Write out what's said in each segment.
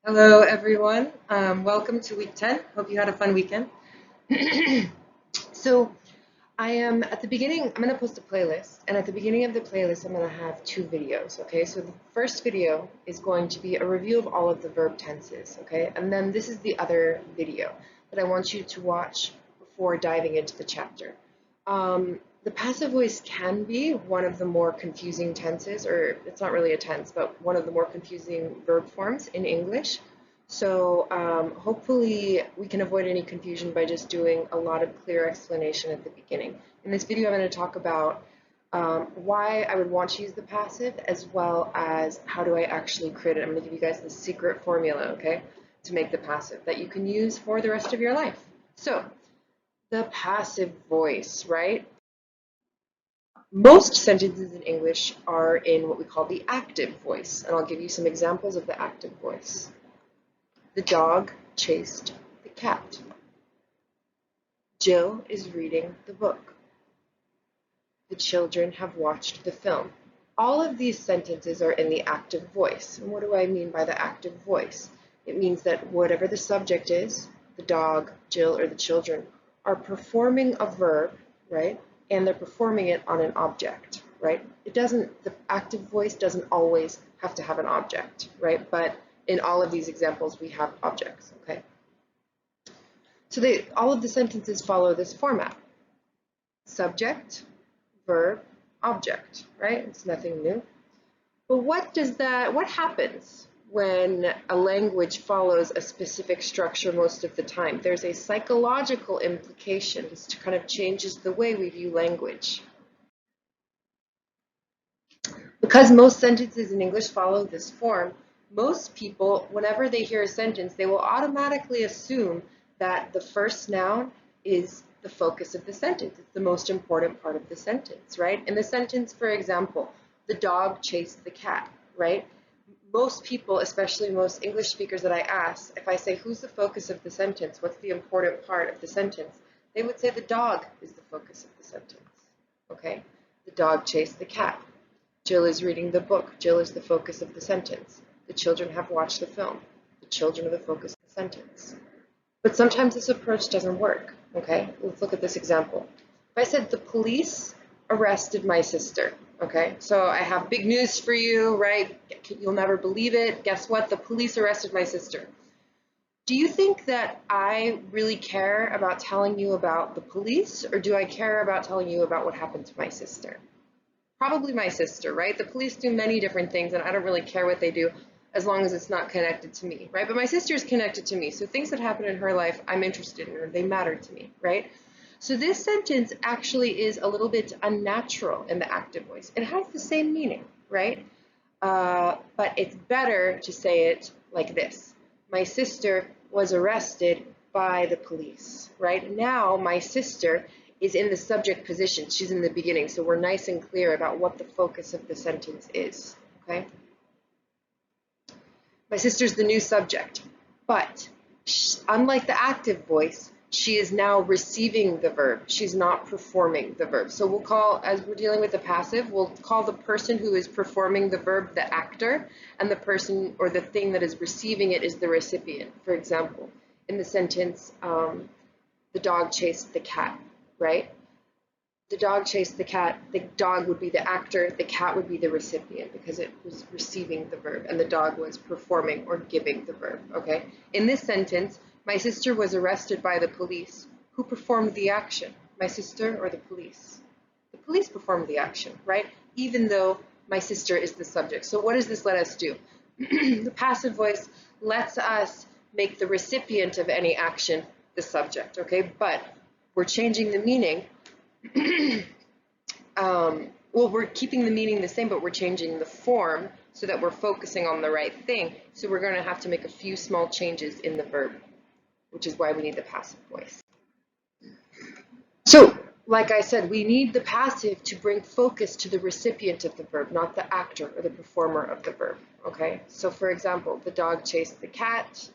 Hello, everyone. Welcome to week 10. Hope you had a fun weekend. So, I am at the beginning, I'm going to post a playlist, and at the beginning of the playlist, I'm going to have two videos, okay? So, the first video is going to be a review of all of the verb tenses, okay? And then this is the other video that I want you to watch before diving into the chapter. The passive voice can be one of the more confusing tenses, or it's not really a tense, but one of the more confusing verb forms in English. So hopefully we can avoid any confusion by just doing a lot of clear explanation at the beginning. In this video, I'm going to talk about why I would want to use the passive, as well as how do I actually create it. I'm going to give you guys the secret formula, okay, to make the passive that you can use for the rest of your life. So the passive voice, right? Most sentences in English are in what we call the active voice, and I'll give you some examples of the active voice. The dog chased the cat. Jill is reading the book. The children have watched the film. All of these sentences are in the active voice. And what do I mean by the active voice? It means that whatever the subject is, the dog, Jill, or the children, are performing a verb, right? And they're performing it on an object, right? The active voice doesn't always have to have an object, right? But in all of these examples, we have objects, okay? So all of the sentences follow this format. Subject, verb, object, right? It's nothing new. But what happens when a language follows a specific structure most of the time? There's a psychological implication. It kind of changes the way we view language. Because most sentences in English follow this form, most people, whenever they hear a sentence, they will automatically assume that the first noun is the focus of the sentence. It's the most important part of the sentence, right? In the sentence, for example, the dog chased the cat, right? Most people, especially most English speakers that I ask, if I say, who's the focus of the sentence? What's the important part of the sentence? They would say the dog is the focus of the sentence, okay? The dog chased the cat. Jill is reading the book. Jill is the focus of the sentence. The children have watched the film. The children are the focus of the sentence. But sometimes this approach doesn't work, okay? Let's look at this example. If I said the police arrested my sister, okay? So I have big news for you, right? You'll never believe it. Guess what? The police arrested my sister. Do you think that I really care about telling you about the police, or do I care about telling you about what happened to my sister? Probably my sister, right? The police do many different things, and I don't really care what they do as long as it's not connected to me, right? But my sister is connected to me, so things that happen in her life, I'm interested in, or they matter to me, right? So this sentence actually is a little bit unnatural in the active voice. It has the same meaning, right? But it's better to say it like this. My sister was arrested by the police, right? Now my sister is in the subject position. She's in the beginning, so we're nice and clear about what the focus of the sentence is, okay? My sister's the new subject, but unlike the active voice, she is now receiving the verb. She's not performing the verb. So we'll call, as we're dealing with the passive, we'll call the person who is performing the verb the actor, and the person or the thing that is receiving it is the recipient. For example, in the sentence, the dog chased the cat, right? The dog chased the cat. The dog would be the actor. The cat would be the recipient because it was receiving the verb, and the dog was performing or giving the verb, okay? In this sentence, my sister was arrested by the police. Who performed the action? My sister or the police? The police performed the action, right? Even though my sister is the subject. So what does this let us do? The passive voice lets us make the recipient of any action the subject, okay? But we're changing the meaning. Well, we're keeping the meaning the same, but we're changing the form so that we're focusing on the right thing. So we're going to have to make a few small changes in the verb, which is why we need the passive voice. So, like I said, we need the passive to bring focus to the recipient of the verb, not the actor or the performer of the verb, okay? So for example, the dog chased the cat.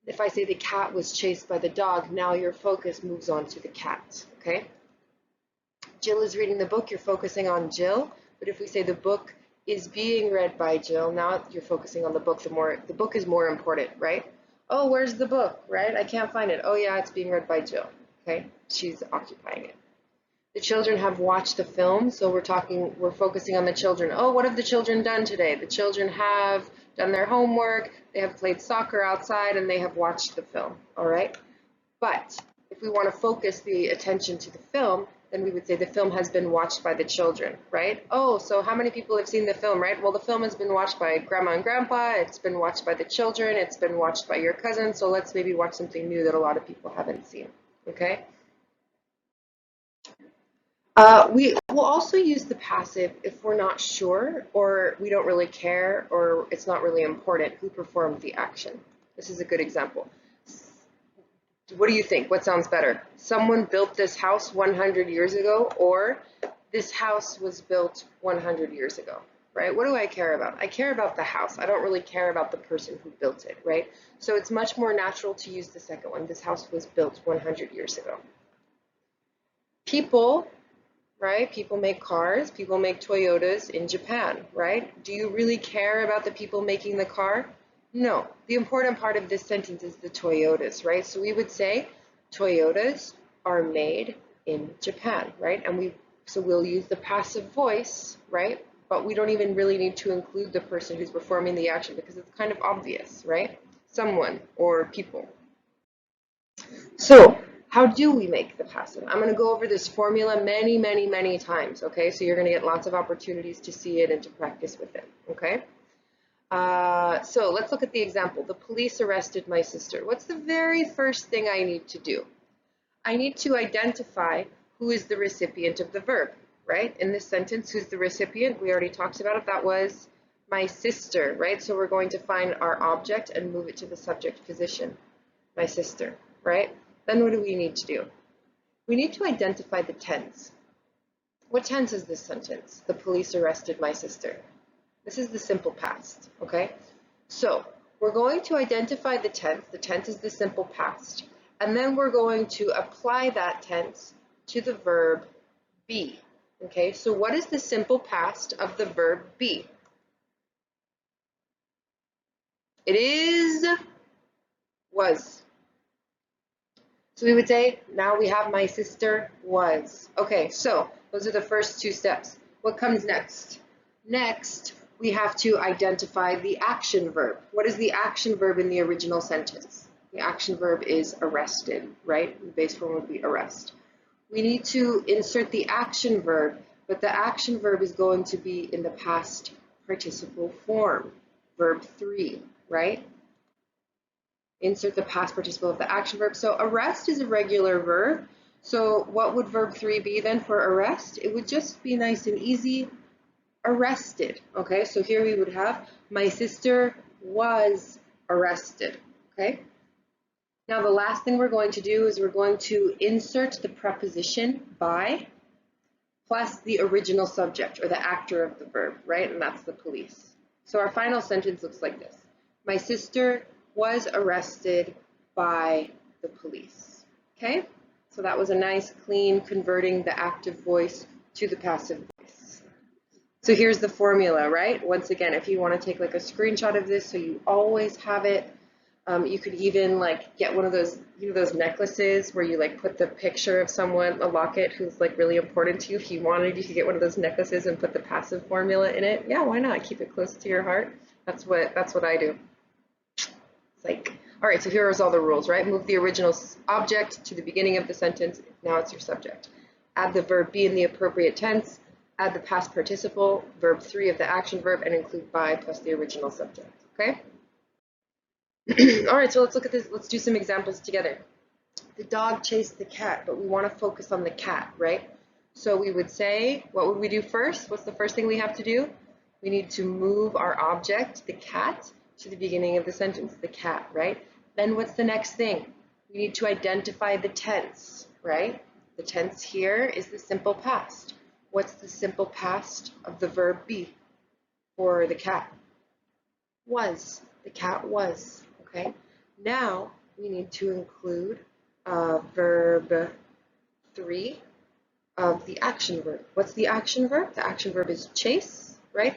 If I say the cat was chased by the dog, now your focus moves on to the cat, okay? Jill is reading the book, you're focusing on Jill, but if we say the book is being read by Jill. Now you're focusing on the book. The book is more important, right? Oh, where's the book, right? I can't find it. Oh yeah, it's being read by Jill. Okay, she's occupying it. The children have watched the film, so we're focusing on the children. Oh, what have the children done today? The children have done their homework, they have played soccer outside, and they have watched the film, all right? But if we want to focus the attention to the film, then we would say the film has been watched by the children, right? Oh, so how many people have seen the film, right? Well, the film has been watched by grandma and grandpa, it's been watched by the children, it's been watched by your cousin, so let's maybe watch something new that a lot of people haven't seen, okay? We will also use the passive if we're not sure or we don't really care or it's not really important who performed the action. This is a good example. What do you think? What sounds better? Someone built this house 100 years ago, or this house was built 100 years ago, right? What do I care about? I care about the house. I don't really care about the person who built it, right? So it's much more natural to use the second one. This house was built 100 years ago. People, right? People make cars, people make Toyotas in Japan, right? Do you really care about the people making the car? No. The important part of this sentence is the Toyotas, right? So we would say Toyotas are made in Japan, right? So we'll use the passive voice, right? But we don't even really need to include the person who's performing the action because it's kind of obvious, right? Someone or people. So how do we make the passive? I'm going to go over this formula many, many, many times, okay? So you're going to get lots of opportunities to see it and to practice with it, okay? So let's look at the example. The police arrested my sister. What's the very first thing I need to do? I need to identify who is the recipient of the verb, right? In this sentence, who's the recipient? We already talked about it. That was my sister, right? So we're going to find our object and move it to the subject position. My sister, right? Then what do we need to do? We need to identify the tense. What tense is this sentence? The police arrested my sister. This is the simple past, okay? So we're going to identify the tense. The tense is the simple past. And then we're going to apply that tense to the verb be, okay? So what is the simple past of the verb be? It is was. So we would say, now we have my sister was. Okay, so those are the first two steps. What comes next? Next, we have to identify the action verb. What is the action verb in the original sentence? The action verb is arrested, right? The base form would be arrest. We need to insert the action verb, but the action verb is going to be in the past participle form, verb 3, right? Insert the past participle of the action verb. So arrest is a regular verb. So what would verb 3 be then for arrest? It would just be nice and easy, arrested. Okay, so here we would have my sister was arrested. Okay, now the last thing we're going to do is we're going to insert the preposition by plus the original subject or the actor of the verb, right? And that's the police. So our final sentence looks like this. My sister was arrested by the police. Okay? So that was a nice, clean converting the active voice to the passive voice. So here's the formula, right? Once again, if you want to take like a screenshot of this so you always have it, you could even like get one of those, those necklaces where you like put the picture of someone, a locket who's like really important to you. If you wanted, you could get one of those necklaces and put the passive formula in it. Yeah, why not? Keep it close to your heart. That's what I do. It's like, all right, so here is all the rules, right? Move the original object to the beginning of the sentence. Now it's your subject. Add the verb be in the appropriate tense. Add the past participle, verb 3 of the action verb, and include by plus the original subject. Okay? All right, so let's look at this. Let's do some examples together. The dog chased the cat, but we want to focus on the cat, right? So we would say, what would we do first? What's the first thing we have to do? We need to move our object, the cat, to the beginning of the sentence, the cat, right? Then what's the next thing? We need to identify the tense, right? The tense here is the simple past. What's the simple past of the verb be for the cat? Was. The cat was. Okay, now we need to include verb 3 of the action verb. What's the action verb? The action verb is chase, right?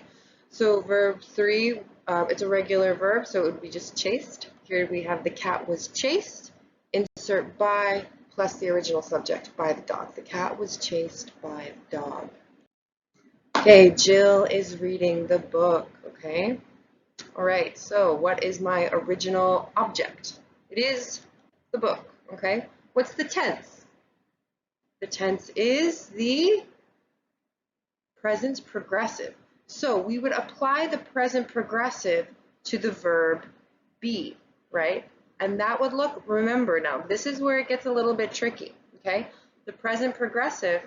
So verb 3, it's a regular verb, so it would be just chased. Here we have the cat was chased. Insert by plus the original subject, by the dog. The cat was chased by the dog. Okay, Jill is reading the book, okay? All right, so what is my original object? It is the book, okay? What's the tense? The tense is the present progressive. So we would apply the present progressive to the verb be, right? And that would look, remember now, this is where it gets a little bit tricky, okay? The present progressive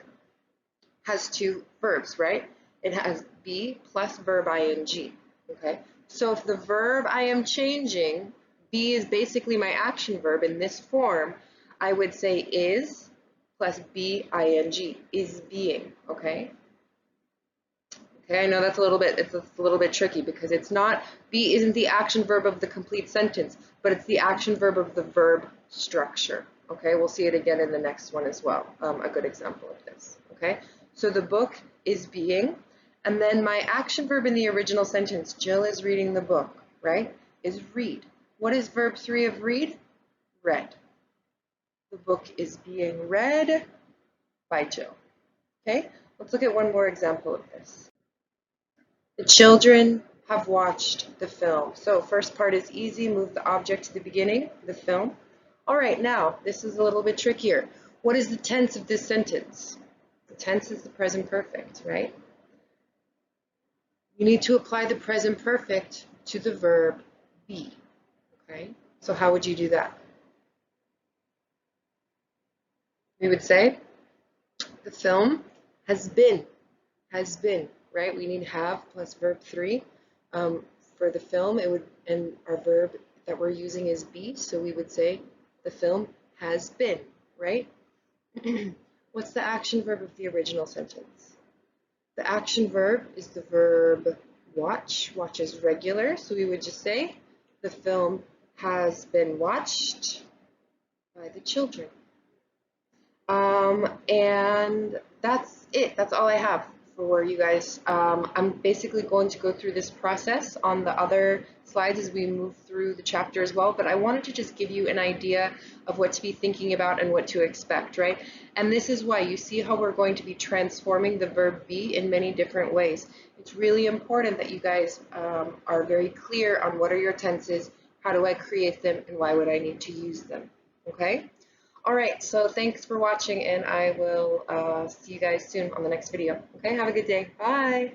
has two verbs, right? It has be plus verb ing, okay? So if the verb I am changing, be is basically my action verb in this form, I would say is plus be ing, is being, okay? Okay, I know that's a little bit tricky because it's not, be isn't the action verb of the complete sentence, but it's the action verb of the verb structure. Okay, we'll see it again in the next one as well, a good example of this. Okay, so the book is being, and then my action verb in the original sentence, Jill is reading the book, right, is read. What is verb 3 of read? Read. The book is being read by Jill. Okay, let's look at one more example of this. The children have watched the film. So first part is easy, move the object to the beginning, the film. All right, now this is a little bit trickier. What is the tense of this sentence? The tense is the present perfect, right? You need to apply the present perfect to the verb be, okay? So how would you do that? We would say the film has been, right? We need have plus verb 3. For the film, it would, and our verb that we're using is be, so we would say the film has been, right? What's the action verb of the original sentence? The action verb is the verb watch. Watch is regular, so we would just say the film has been watched by the children. And that's it. That's all I have for you guys. I'm basically going to go through this process on the other slides as we move through the chapter as well, but I wanted to just give you an idea of what to be thinking about and what to expect, right? And this is why you see how we're going to be transforming the verb be in many different ways. It's really important that you guys are very clear on what are your tenses, how do I create them, and why would I need to use them, okay? All right, so thanks for watching, and I will see you guys soon on the next video. Okay, have a good day. Bye.